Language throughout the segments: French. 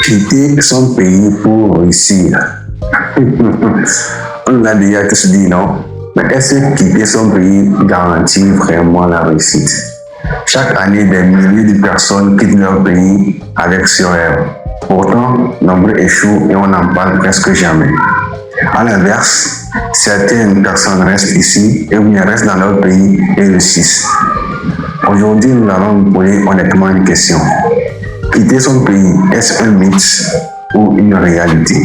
Quitter son pays pour réussir. On l'a déjà tous dit, non? Mais est-ce que quitter son pays garantit vraiment la réussite? Chaque année, des milliers de personnes quittent leur pays avec ce rêve. Pourtant, nombreux échouent et on n'en parle presque jamais. À l'inverse, certaines personnes restent ici et bien restent dans leur pays et réussissent. Aujourd'hui, nous allons nous poser honnêtement une question. Quitter son pays, est-ce un mythe ou une réalité?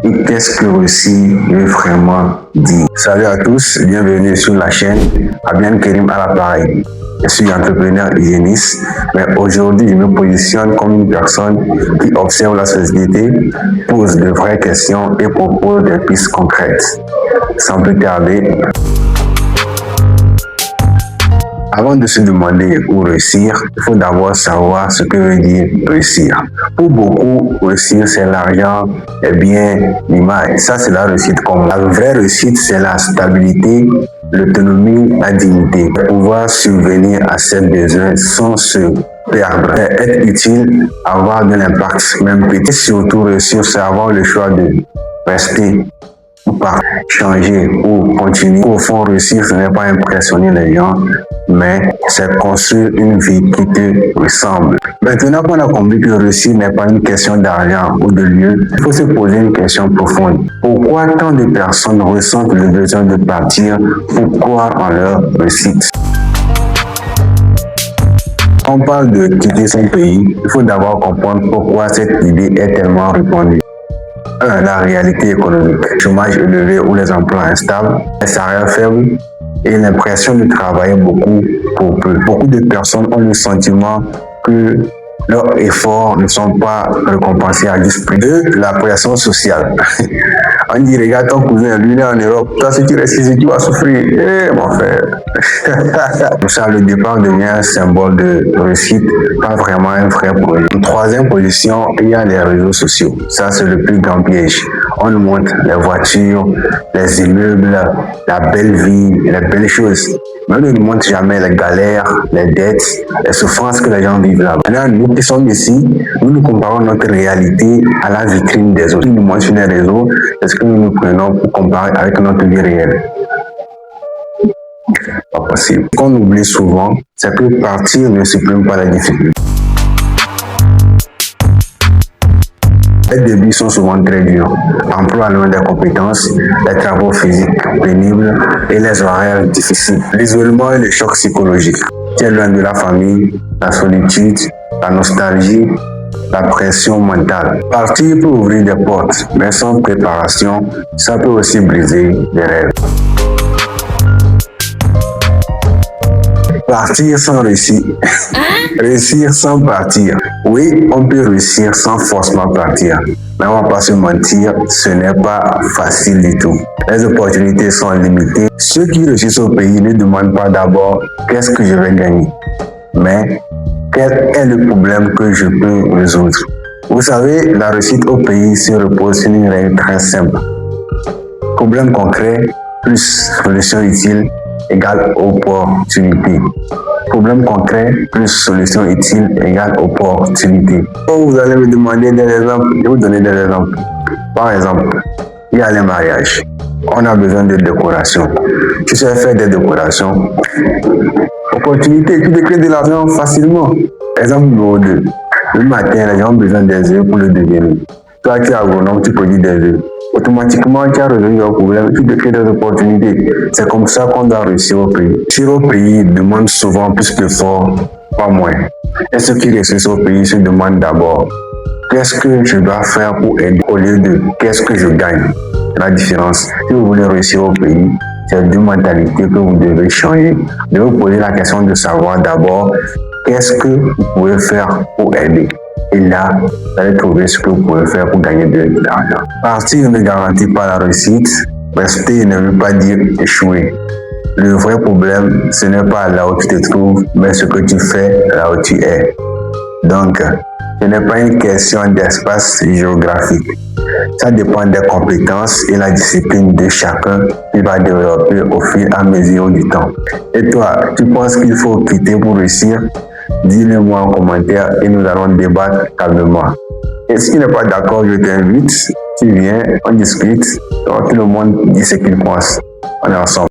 Et qu'est-ce que réussir veut vraiment dire? Salut à tous, bienvenue sur la chaîne Abian Kerim à l'appareil. Je suis entrepreneur hygiéniste, mais aujourd'hui je me positionne comme une personne qui observe la société, pose de vraies questions et propose des pistes concrètes. Sans plus tarder, avant de se demander où réussir, il faut d'abord savoir ce que veut dire réussir. Pour beaucoup, réussir c'est l'argent, les biens, l'image. Ça c'est la réussite comme la vraie réussite, c'est la stabilité, l'autonomie, la dignité. Pouvoir subvenir à ses besoins sans se perdre, être utile, avoir de l'impact, même petit. Surtout réussir, c'est avoir le choix de rester ou pas, changer ou continuer. Au fond, réussir, ce n'est pas impressionner les gens, mais c'est construire une vie qui te ressemble. Maintenant qu'on a compris que réussir n'est pas une question d'argent ou de lieu, il faut se poser une question profonde. Pourquoi tant de personnes ressentent le besoin de partir? Pourquoi en leur réussite? Quand on parle de quitter son pays, il faut d'abord comprendre pourquoi cette idée est tellement répandue. 1. La réalité économique. Le chômage élevé ou les emplois instables, les salaires faibles et l'impression de travailler beaucoup pour peu. Beaucoup de personnes ont le sentiment que leurs efforts ne sont pas récompensés à juste prix. 2. La pression sociale. On dit, regarde ton cousin, lui il est en Europe, toi si tu restes ici, tu vas souffrir. Mon frère. Pour ça, le départ devient un symbole de réussite, pas vraiment un vrai projet. En troisième position, il y a les réseaux sociaux. Ça, c'est le plus grand piège. On nous montre les voitures, les immeubles, la belle vie, les belles choses. Mais on ne nous montre jamais les galères, les dettes, les souffrances que les gens vivent là-bas. Maintenant, nous qui sommes ici, nous comparons notre réalité à la vitrine des autres. Nous montrons sur les réseaux, est-ce que nous nous prenons pour comparer avec notre vie réelle? Pas possible. Ce qu'on oublie souvent, c'est que partir ne supprime pas la difficulté. Les débuts sont souvent très durs. Emploi loin des compétences, les travaux physiques pénibles et les horaires difficiles. L'isolement et le choc psychologique. Tu es loin de la famille, la solitude, la nostalgie, la pression mentale. Partir peut ouvrir des portes, mais sans préparation, ça peut aussi briser des rêves. Partir sans réussir. Réussir sans partir. Oui, on peut réussir sans forcément partir. Mais on ne va pas se mentir, ce n'est pas facile du tout. Les opportunités sont limitées. Ceux qui réussissent au pays ne demandent pas d'abord qu'est-ce que je vais gagner, mais quel est le problème que je peux résoudre. Vous savez, la réussite au pays se repose sur une règle très simple. Problème concret plus solution utile égale opportunité. Problème concret plus solution utile égale opportunité. Quand vous allez me demander des exemples, je vais vous donner des exemples. Par exemple, il y a les mariages. On a besoin de décoration. Tu sais faire des décorations. Opportunité, tu peux créer de l'argent facilement. Exemple numéro 2. Le matin, les gens ont besoin des œufs pour le déjeuner. Toi, tu es agronome, tu produis des œufs. Automatiquement, tu as résolu leur problème, tu te crées des opportunités. C'est comme ça qu'on doit réussir au pays. Réussir au pays demande souvent plus d'efforts, pas moins. Et ceux qui réussissent au pays se demandent d'abord qu'est-ce que je dois faire pour aider au lieu de qu'est-ce que je gagne. La différence, si vous voulez réussir au pays, c'est deux mentalités que vous devez changer. Vous devez vous poser la question de savoir d'abord qu'est-ce que vous pouvez faire pour aider. Et là, vous allez trouver ce que vous pouvez faire pour gagner de l'argent. Partir ne garantit pas la réussite. Rester ne veut pas dire échouer. Le vrai problème, ce n'est pas là où tu te trouves, mais ce que tu fais là où tu es. Donc, ce n'est pas une question d'espace géographique. Ça dépend des compétences et la discipline de chacun qui va développer au fur et à mesure du temps. Et toi, tu penses qu'il faut quitter pour réussir? Dis-le moi en commentaire et nous allons débattre calmement. Et si tu n'es pas d'accord, je t'invite, tu viens, on discute, donc tout le monde dit ce qu'il pense. On est ensemble.